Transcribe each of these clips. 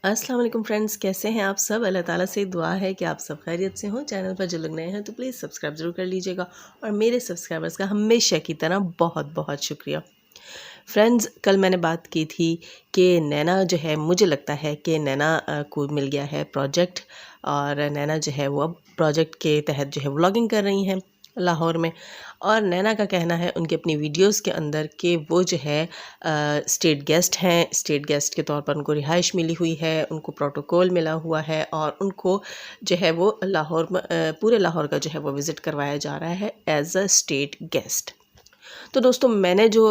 अस्सलाम वालेकुम फ्रेंड्स, कैसे हैं आप सब। अल्लाह ताला से दुआ है कि आप सब खैरियत से हों। चैनल पर जो लोग नए हैं तो प्लीज़ सब्सक्राइब ज़रूर कर लीजिएगा और मेरे सब्सक्राइबर्स का हमेशा की तरह बहुत बहुत शुक्रिया। फ्रेंड्स, कल मैंने बात की थी कि नैना जो है, मुझे लगता है कि नैना को मिल गया है प्रोजेक्ट और नैना जो है वो अब प्रोजेक्ट के तहत जो है व्लॉगिंग कर रही हैं लाहौर में। और नैना का कहना है उनकी अपनी वीडियोस के अंदर कि वो जो है स्टेट गेस्ट हैं। स्टेट गेस्ट के तौर पर उनको रिहाइश मिली हुई है, उनको प्रोटोकॉल मिला हुआ है और उनको जो है वो लाहौर में पूरे लाहौर का जो है वो विज़िट करवाया जा रहा है एज अ स्टेट गेस्ट। तो दोस्तों, मैंने जो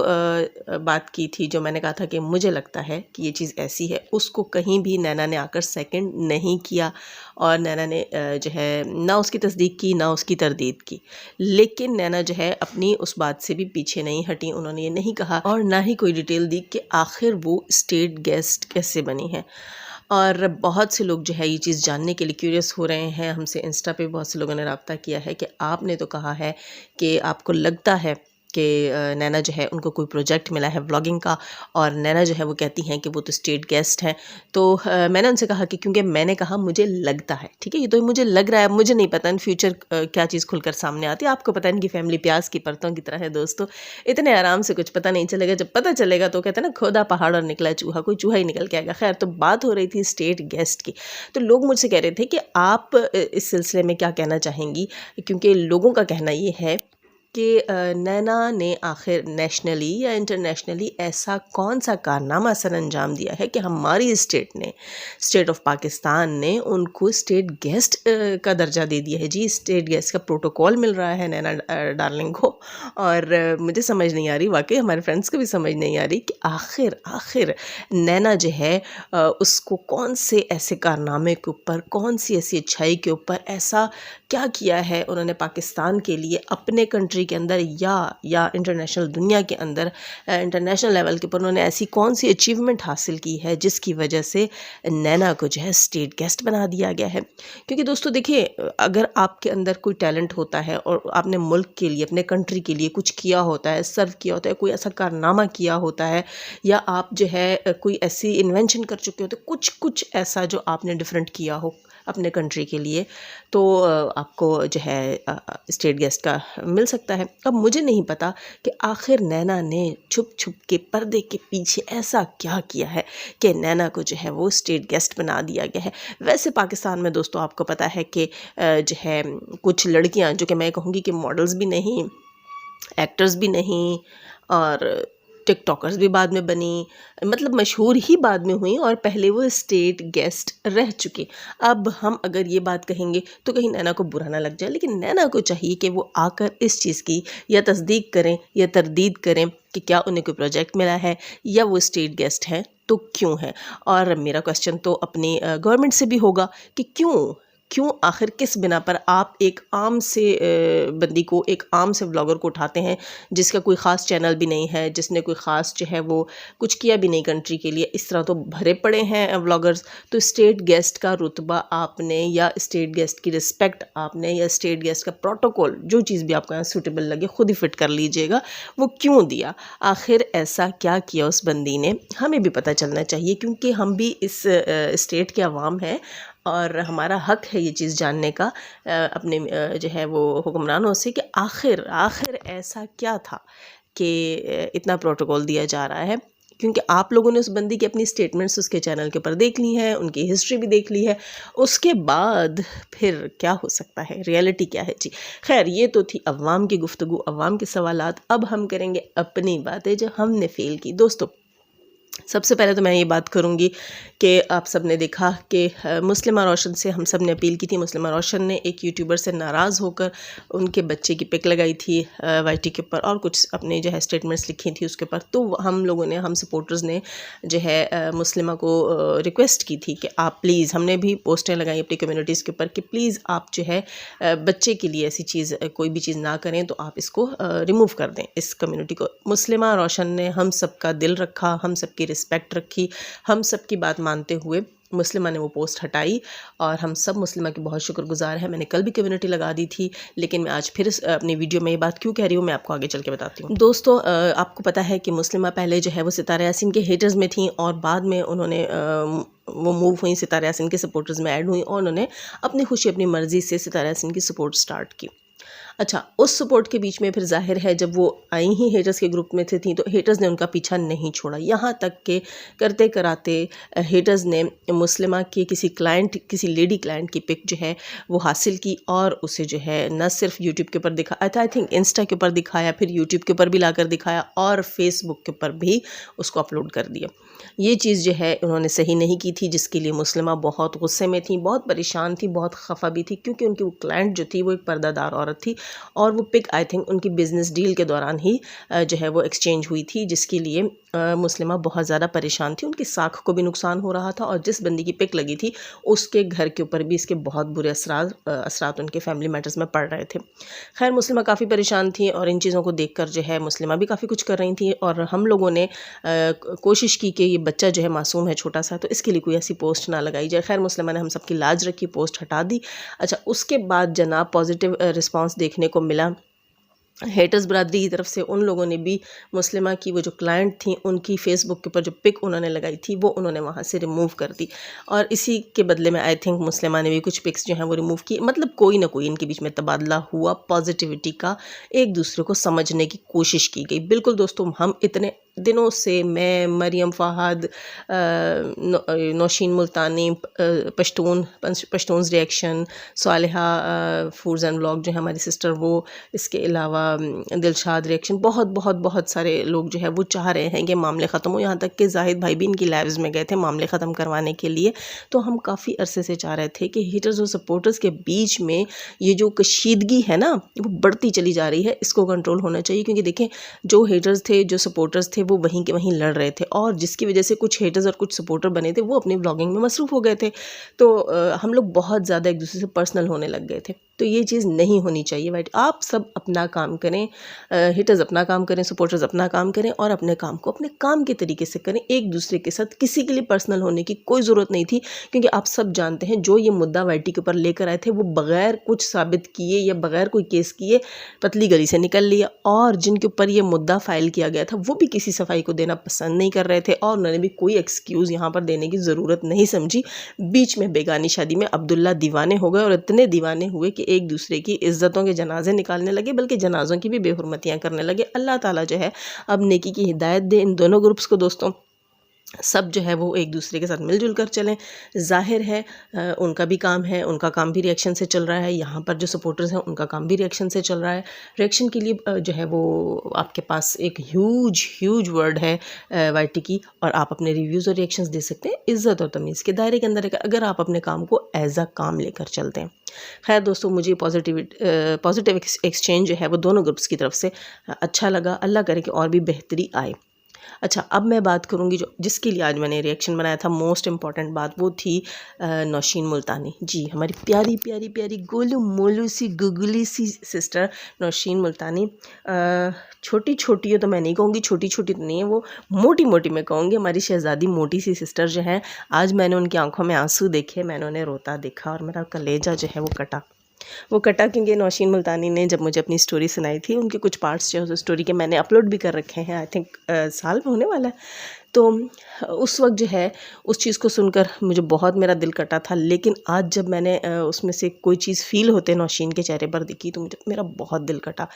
बात की थी, जो मैंने कहा था कि मुझे लगता है कि ये चीज़ ऐसी है, उसको कहीं भी नैना ने आकर सेकंड नहीं किया और नैना ने जो है ना उसकी तस्दीक की ना उसकी तरदीद की। लेकिन नैना जो है अपनी उस बात से भी पीछे नहीं हटी। उन्होंने ये नहीं कहा और ना ही कोई डिटेल दी कि आखिर वो स्टेट गेस्ट कैसे बनी है। और बहुत से लोग जो है ये चीज़ जानने के लिए क्यूरियस हो रहे हैं। हमसे इंस्टा पे बहुत से लोगों ने रब्ता किया है कि आपने तो कहा है कि आपको लगता है कि नैना जो है उनको कोई प्रोजेक्ट मिला है व्लॉगिंग का और नैना जो है वो कहती हैं कि वो तो स्टेट गेस्ट हैं। तो मैंने उनसे कहा कि क्योंकि मैंने कहा मुझे लगता है, ठीक है, ये तो मुझे लग रहा है, मुझे नहीं पता इन फ्यूचर क्या चीज़ खुलकर सामने आती है। आपको पता है इनकी फैमिली प्याज की परतों की तरह है दोस्तों, इतने आराम से कुछ पता नहीं चलेगा। जब पता चलेगा तो कहते हैं ना, खोदा पहाड़ और निकला चूहा, कोई चूहा ही निकल के आएगा। खैर, तो बात हो रही थी स्टेट गेस्ट की। तो लोग मुझसे कह रहे थे कि आप इस सिलसिले में क्या कहना चाहेंगी, क्योंकि लोगों का कहना ये है कि नैना ने आखिर नेशनली या इंटरनेशनली ऐसा कौन सा कारनामा सर अंजाम दिया है कि हमारी स्टेट ने, स्टेट ऑफ पाकिस्तान ने उनको स्टेट गेस्ट का दर्जा दे दिया है। जी, स्टेट गेस्ट का प्रोटोकॉल मिल रहा है नैना डार्लिंग को। और मुझे समझ नहीं आ रही, वाकई हमारे फ्रेंड्स को भी समझ नहीं आ रही कि आखिर आखिर नैना जो है उसको कौन से ऐसे कारनामे के ऊपर, कौन सी ऐसी अच्छाई के ऊपर ऐसा क्या किया है उन्होंने पाकिस्तान के लिए, अपने कंट्री के अंदर या इंटरनेशनल दुनिया के अंदर, इंटरनेशनल लेवल के ऊपर उन्होंने ऐसी कौन सी अचीवमेंट हासिल की है जिसकी वजह से नैना को जो है स्टेट गेस्ट बना दिया गया है। क्योंकि दोस्तों देखिए, अगर आपके अंदर कोई टैलेंट होता है और आपने मुल्क के लिए, अपने कंट्री के लिए कुछ किया होता है, सर्व किया होता है, कोई ऐसा कारनामा किया होता है, या आप जो है कोई ऐसी इन्वेंशन कर चुके होते, कुछ ऐसा जो आपने डिफरेंट किया हो अपने कंट्री के लिए, तो आपको जो है स्टेट गेस्ट का मिल सकता है। अब मुझे नहीं पता कि आखिर नैना ने छुप छुप के पर्दे के पीछे ऐसा क्या किया है कि नैना को जो है वो स्टेट गेस्ट बना दिया गया है। वैसे पाकिस्तान में दोस्तों आपको पता है कि जो है कुछ लड़कियां, जो कि मैं कहूँगी कि मॉडल्स भी नहीं, एक्टर्स भी नहीं और टिकटॉकर्स भी बाद में बनी, मतलब मशहूर ही बाद में हुई और पहले वो स्टेट गेस्ट रह चुकी। अब हम अगर ये बात कहेंगे तो कहीं नैना को बुरा ना लग जाए, लेकिन नैना को चाहिए कि वो आकर इस चीज़ की या तस्दीक करें या तरदीद करें कि क्या उन्हें कोई प्रोजेक्ट मिला है या वो स्टेट गेस्ट हैं तो क्यों है। और मेरा क्वेश्चन तो अपनी गवर्नमेंट से भी होगा कि क्यों आखिर किस बिना पर आप एक आम से बंदी को, एक आम से व्लॉगर को उठाते हैं जिसका कोई ख़ास चैनल भी नहीं है, जिसने कोई ख़ास जो है वो कुछ किया भी नहीं कंट्री के लिए। इस तरह तो भरे पड़े हैं व्लॉगर्स। तो स्टेट गेस्ट का रुतबा आपने, या स्टेट गेस्ट की रिस्पेक्ट आपने, या स्टेट गेस्ट का प्रोटोकॉल, जो चीज़ भी आपको यहाँ सूटेबल लगे खुद ही फिट कर लीजिएगा, वो क्यों दिया। आखिर ऐसा क्या किया उस बंदी ने, हमें भी पता चलना चाहिए, क्योंकि हम भी इस स्टेट के अवाम हैं और हमारा हक है ये चीज़ जानने का अपने जो है वो हुक्मरानों से, कि आखिर आखिर ऐसा क्या था कि इतना प्रोटोकॉल दिया जा रहा है। क्योंकि आप लोगों ने उस बंदी की अपनी स्टेटमेंट्स उसके चैनल के ऊपर देख ली हैं, उनकी हिस्ट्री भी देख ली है, उसके बाद फिर क्या हो सकता है, रियलिटी क्या है जी। खैर, ये तो थी अवाम की गुफ्तगू, अवाम के सवालात। अब हम करेंगे अपनी बातें जो हमने फ़ील की। दोस्तों, सबसे पहले तो मैं ये बात करूँगी कि आप सब ने देखा कि मुस्लिमा रोशन से हम सब ने अपील की थी। मुस्लिमा रोशन ने एक यूट्यूबर से नाराज़ होकर उनके बच्चे की पिक लगाई थी वाईटी के ऊपर और कुछ अपने जो है स्टेटमेंट्स लिखी थी उसके ऊपर। तो हम लोगों ने, हम सपोर्टर्स ने जो है मुस्लिमा को रिक्वेस्ट की थी कि आप प्लीज़, हमने भी पोस्टें लगाई अपनी कम्युनिटीज़ के ऊपर कि प्लीज़ आप जो है बच्चे के लिए ऐसी चीज़, कोई भी चीज़ ना करें, तो आप इसको रिमूव कर दें, इस कम्युनिटी को। मुस्लिमा रोशन ने हम सब का दिल रखा, हम सब की रिस्पेक्ट रखी, हम सब की बात मानते हुए मुस्लिमा ने वो पोस्ट हटाई और हम सब मुस्लिमा के बहुत शुक्रगुजार हैं। मैंने कल भी कम्युनिटी लगा दी थी, लेकिन मैं आज फिर अपनी वीडियो में ये बात क्यों कह रही हूँ मैं आपको आगे चल के बताती हूँ। दोस्तों आपको पता है कि मुस्लिमा पहले जो है वो सितारा यासीन के हेटर्स में थी और बाद में उन्होंने वो मूव हुई, सितारा यासीन के सपोर्टर्स में ऐड हुई और उन्होंने अपनी खुशी अपनी मर्ज़ी से सितारा यासीन की सपोर्ट स्टार्ट की। अच्छा, उस सपोर्ट के बीच में फिर ज़ाहिर है जब वो आई ही हेटर्स के ग्रुप में थी तो हेटर्स ने उनका पीछा नहीं छोड़ा, यहाँ तक के करते कराते हेटर्स ने मुस्लिमा के किसी लेडी क्लाइंट की पिक जो है वो हासिल की और उसे जो है न सिर्फ यूट्यूब के ऊपर दिखा, आई थिंक इंस्टा के ऊपर दिखाया, फिर यूट्यूब के ऊपर भी लाकर दिखाया और फेसबुक के ऊपर भी उसको अपलोड कर दिया। ये चीज़ जो है उन्होंने सही नहीं की थी, जिसके लिए मुस्लिमा बहुत गुस्से में थी, बहुत परेशान थी, बहुत खफा भी थी, क्योंकि उनकी वो क्लाइंट जो थी वो एक पर्दादार औरत थी और वो पिक आई थिंक उनकी बिज़नेस डील के दौरान ही जो है वो एक्सचेंज हुई थी, जिसके लिए मुस्लिमा बहुत ज़्यादा परेशान थी। उनकी साख को भी नुकसान हो रहा था और जिस बंदी की पिक लगी थी उसके घर के ऊपर भी इसके बहुत बुरे असरात उनके फैमिली मैटर्स में पड़ रहे थे। खैर मुस्लिमा काफ़ी परेशान थी और इन चीज़ों को देखकर जो है मुस्लिमा भी काफ़ी कुछ कर रही थी और हम लोगों ने कोशिश की कि ये बच्चा जो है मासूम है छोटा सा, तो इसके लिए कोई ऐसी पोस्ट ना लगाई जाए। खैर मुस्लिमा ने हम सबकी लाज रखी, पोस्ट हटा दी। अच्छा, उसके बाद जनाब पॉजिटिव रिस्पांस देखने को मिला हेटर्स बरादरी की तरफ से। उन लोगों ने भी मुस्लिमा की वो जो क्लाइंट थी उनकी फेसबुक के ऊपर जो पिक उन्होंने लगाई थी वो उन्होंने वहाँ से रिमूव कर दी और इसी के बदले में आई थिंक मुस्लिमा ने भी कुछ पिक्स जो हैं वो रिमूव की। मतलब कोई ना कोई इनके बीच में तबादला हुआ, पॉजिटिविटी का एक दूसरे को समझने की कोशिश की गई। बिल्कुल दोस्तों, हम इतने दिनों से मैं, Mariyam Fahad, Naushin Multani, Pashtuns reaction, Saliha foods and vlog जो है हमारी सिस्टर, वो, इसके अलावा दिलशाद रिएक्शन, बहुत सारे लोग जो है वो चाह रहे हैं कि मामले ख़त्म हो। यहाँ तक कि जाहिद भाई भी इनकी लाइव्स में गए थे मामले ख़त्म करवाने के लिए। तो हम काफ़ी अरसे से चाह रहे थे कि हेटर्स और सपोर्टर्स के बीच में ये जो कशीदगी है ना वो बढ़ती चली जा रही है, इसको कंट्रोल होना चाहिए। क्योंकि देखें, जो हेटर्स थे, जो सपोर्टर्स थे, वो वहीं के वहीं लड़ रहे थे और जिसकी वजह से कुछ हेटर्स और कुछ सपोर्टर बने थे वो अपनी व्लॉगिंग में मसरूफ़ हो गए थे। तो हम लोग बहुत ज़्यादा एक दूसरे से पर्सनल होने लग गए थे। तो ये चीज़ नहीं होनी चाहिए। राइट, आप सब अपना काम करें, हिटर्स अपना काम करें, सपोर्टर्स अपना काम करें और अपने काम को अपने काम के तरीके से करें। एक दूसरे के साथ किसी के लिए पर्सनल होने की कोई ज़रूरत नहीं थी, क्योंकि आप सब जानते हैं जो ये मुद्दा वाईटी के ऊपर लेकर आए थे वो बग़ैर कुछ साबित किए या बग़ैर कोई केस किए पतली गली से निकल लिया और जिनके ऊपर ये मुद्दा फ़ाइल किया गया था वो भी किसी सफाई को देना पसंद नहीं कर रहे थे और उन्होंने भी कोई एक्सक्यूज़ यहाँ पर देने की ज़रूरत नहीं समझी। बीच में बेगानी शादी में अब्दुल्ला दीवाने हो गए और इतने दीवाने हुए कि एक दूसरे की इज़्ज़तों के जनाजे निकालने लगे, बल्कि जनाजों की भी बेहुरमतियाँ करने लगे। अल्लाह ताला जो है अब नेकी की हिदायत दे इन दोनों ग्रुप्स को। दोस्तों, सब जो है वो एक दूसरे के साथ मिलजुल कर चलें। ज़ाहिर है उनका भी काम है, उनका काम भी रिएक्शन से चल रहा है। यहाँ पर जो सपोर्टर्स हैं उनका काम भी रिएक्शन से चल रहा है। रिएक्शन के लिए जो है वो आपके पास एक ह्यूज वर्ड है वाईटी की और आप अपने रिव्यूज़ और रिएक्शंस दे सकते हैं इज़्ज़त और तमीज़ के दायरे के अंदर, अगर आप अपने काम को एज अ काम लेकर चलते हैं। खैर दोस्तों, मुझे पॉजिटिव एक्सचेंज जो है वो दोनों ग्रुप्स की तरफ से अच्छा लगा। अल्लाह करे कि और भी बेहतरी आए। अच्छा, अब मैं बात करूँगी जिसके लिए आज मैंने रिएक्शन बनाया था। मोस्ट इम्पॉर्टेंट बात वो थी नौशीन मुल्तानी जी, हमारी प्यारी प्यारी प्यारी गोलू मोलू सी गुगली सी सिस्टर नौशीन मुल्तानी। छोटी छोटी है तो मैं नहीं कहूँगी, छोटी छोटी तो नहीं है वो, मोटी मोटी मैं कहूँगी। हमारी शहज़ादी मोटी सी सिस्टर जो है, आज मैंने उनकी आंखों में आंसू देखे, मैंने उन्हें रोता देखा और मेरा कलेजा जो है वो कटा क्योंकि नौशीन मुल्तानी ने जब मुझे अपनी स्टोरी सुनाई थी, उनके कुछ पार्ट्स जो है उस स्टोरी के मैंने अपलोड भी कर रखे हैं। आई थिंक साल में होने वाला है। तो उस वक्त जो है उस चीज़ को सुनकर मुझे बहुत मेरा दिल कटा था, लेकिन आज जब मैंने उसमें से कोई चीज़ फ़ील होते नौशीन के चेहरे पर दिखी तो मेरा बहुत दिल कटा।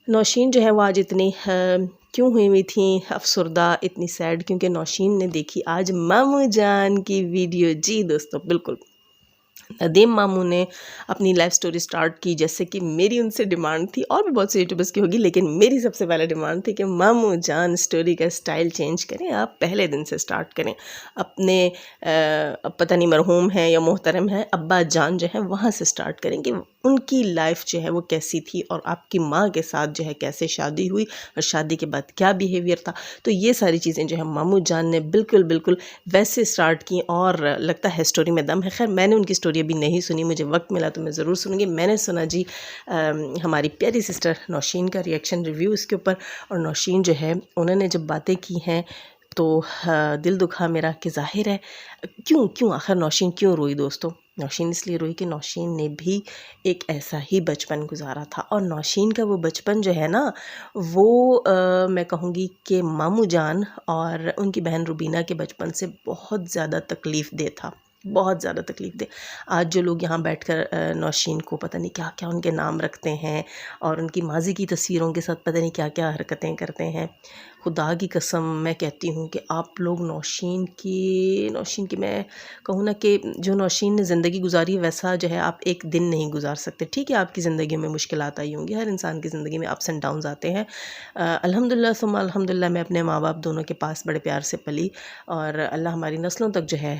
नौशीन जो है वो आज इतनी क्यों हुई थी अफसरदा, इतनी सैड, क्योंकि नौशीन ने देखी आज मामू जान की वीडियो। जी दोस्तों, बिल्कुल नदीम मामू ने अपनी लाइफ स्टोरी स्टार्ट की जैसे कि मेरी उनसे डिमांड थी, और भी बहुत से यूट्यूबर्स की होगी, लेकिन मेरी सबसे पहले डिमांड थी कि मामू जान स्टोरी का स्टाइल चेंज करें, आप पहले दिन से स्टार्ट करें। अपने पता नहीं मरहूम हैं या मोहतरम हैं अब्बा जान जो है वहाँ से स्टार्ट करें कि उनकी लाइफ जो है वो कैसी थी और आपकी माँ के साथ जो है कैसे शादी हुई और शादी के बाद क्या बिहेवियर था। तो ये सारी चीज़ें जो है मामू जान ने बिल्कुल वैसे स्टार्ट की और लगता है स्टोरी में दम है। खैर, मैंने उनकी स्टोरी अभी नहीं सुनी, मुझे वक्त मिला तो मैं ज़रूर सुनूंगी। मैंने सुना जी हमारी प्यारी सिस्टर नौशीन का रिएक्शन रिव्यू इसके ऊपर, और नौशीन जो है उन्होंने जब बातें की हैं तो दिल दुखा मेरा कि ज़ाहिर है क्यों क्यों आखिर नौशीन क्यों रोई दोस्तों। नौशीन इसलिए रोई कि नौशीन ने भी एक ऐसा ही बचपन गुजारा था, और नौशीन का वो बचपन जो है ना वो मैं कहूँगी कि मामू जान और उनकी बहन रुबीना के बचपन से बहुत ज़्यादा तकलीफ़ दे था, बहुत ज़्यादा तकलीफ़ दे। आज जो लोग यहाँ बैठकर नौशीन को पता नहीं क्या क्या उनके नाम रखते हैं और उनकी माजी की तस्वीरों के साथ पता नहीं क्या क्या हरकतें करते हैं, खुदा की कसम मैं कहती हूँ कि आप लोग नौशीन की मैं कहूँ ना कि जो नौशीन ने ज़िंदगी गुजारी वैसा जो है आप एक दिन नहीं गुजार सकते। ठीक है, आपकी ज़िंदगी में मुश्किलात आई होंगी, हर इंसान की ज़िंदगी में अप्स एंड डाउन्स आते हैं। अल्हम्दुलिल्लाह सुम्मा अल्हम्दुलिल्लाह मैं अपने माँ बाप दोनों के पास बड़े प्यार से पली, और अल्लाह हमारी नस्लों तक जो है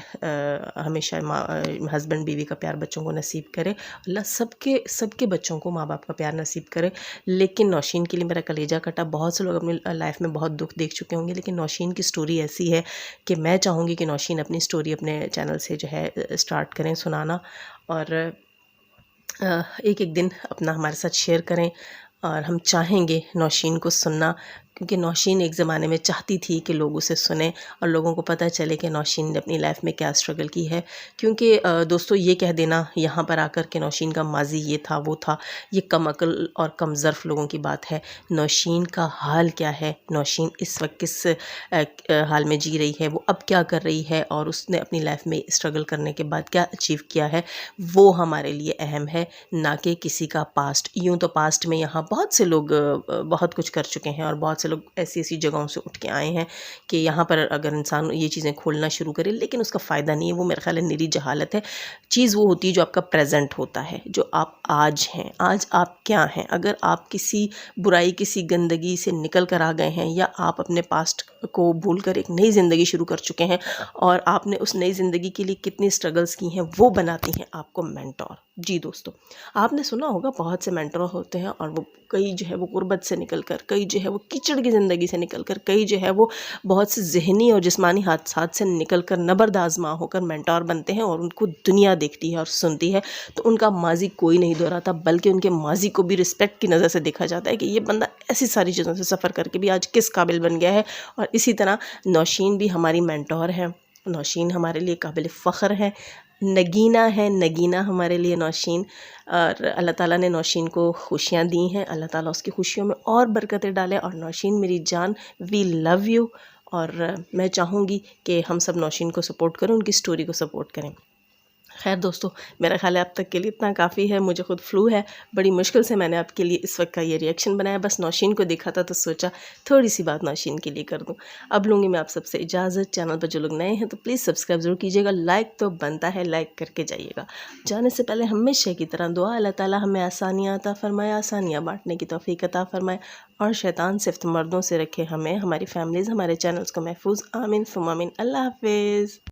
हमेशा हस्बैंड बीवी का प्यार बच्चों को नसीब करे। अल्लाह सबके बच्चों को माँ बाप का प्यार नसीब करे। लेकिन नौशीन के लिए मेरा कलेजा कटा। बहुत से लोग अपनी लाइफ में बहुत दुख देख चुके होंगे, लेकिन नौशीन की स्टोरी ऐसी है कि मैं चाहूँगी कि नौशीन अपनी स्टोरी अपने चैनल से जो है स्टार्ट करें सुनाना, और एक एक दिन अपना हमारे साथ शेयर करें। और हम चाहेंगे नौशीन को सुनना, क्योंकि नौशीन एक ज़माने में चाहती थी कि लोग उसे सुने और लोगों को पता चले कि नौशीन ने अपनी लाइफ में क्या स्ट्रगल की है। क्योंकि दोस्तों ये कह देना यहाँ पर आकर के नौशीन का माजी ये था वो था, ये कम अक्ल और कम ज़र्फ़ लोगों की बात है। नौशीन का हाल क्या है, नौशीन इस वक्त किस हाल में जी रही है, वो अब क्या कर रही है, और उसने अपनी लाइफ में स्ट्रगल करने के बाद क्या अचीव किया है, वो हमारे लिए अहम है, ना कि किसी का पास्ट। यूँ तो पास्ट में यहाँ बहुत से लोग बहुत कुछ कर चुके हैं, और बहुत से लोग ऐसी ऐसी जगहों से उठ के आए हैं कि यहाँ पर अगर इंसान ये चीज़ें खोलना शुरू करे लेकिन उसका फ़ायदा नहीं है, वो मेरे ख्याल है निरी जहालत है। चीज़ वो होती है जो आपका प्रेजेंट होता है, जो आप आज हैं, आज आप क्या हैं। अगर आप किसी बुराई किसी गंदगी से निकल कर आ गए हैं, या आप अपने पास्ट को भूल कर एक नई ज़िंदगी शुरू कर चुके हैं, और आपने उस नई ज़िंदगी के लिए कितनी स्ट्रगल्स की हैं, वो बनाती हैं आपको मेंटोर। जी दोस्तों, आपने सुना होगा बहुत से मेंटर होते हैं, और वो कई जो है वो गुर्बत से निकल कर, कई जो है वो कीचड़ की ज़िंदगी से निकल कर, कई जो है वो बहुत से ज़हनी और जिस्मानी हादसात से निकल कर नबर्द आज़मा होकर मेंटोर बनते हैं, और उनको दुनिया देखती है और सुनती है। तो उनका माजी कोई नहीं दोहराता, बल्कि उनके माजी को भी रिस्पेक्ट की नज़र से देखा जाता है कि ये बंदा ऐसी सारी चीज़ों से सफ़र करके भी आज किस काबिल बन गया है। और इसी तरह नौशीन भी हमारी मेंटोर है, नौशीन हमारे लिए काबिल फ़ख्र है, नगीना है, नगीना हमारे लिए नौशीन। और अल्लाह ताला ने नौशीन को खुशियाँ दी हैं, अल्लाह ताला उसकी खुशियों में और बरकतें डाले। और नौशीन मेरी जान, वी लव यू। और मैं चाहूँगी कि हम सब नौशीन को सपोर्ट करें, उनकी स्टोरी को सपोर्ट करें। खैर दोस्तों, मेरा ख़्याल है अब तक के लिए इतना काफ़ी है। मुझे खुद फ्लू है, बड़ी मुश्किल से मैंने आपके लिए इस वक्त का ये रिएक्शन बनाया। बस नौशीन को देखा था तो सोचा थोड़ी सी बात नौशीन के लिए कर दूं। अब लूँगी मैं आप सबसे इजाज़त। चैनल पर जो लोग नए हैं तो प्लीज़ सब्सक्राइब ज़रूर कीजिएगा, लाइक तो बनता है, लाइक करके जाइएगा। जाने से पहले हमेशा की तरह दुआ, अल्लाह ताला हमें आसानियाँ अता फ़रमाए, आसानियाँ बाँटने की तौफ़ीक अता फ़रमाए, और शैतान सिफ्त मर्दों से रखे हमें, हमारी फैमिलीज़, हमारे चैनल्स को महफूज। आमीन सुम्मा आमीन। अल्लाह हाफ़िज़।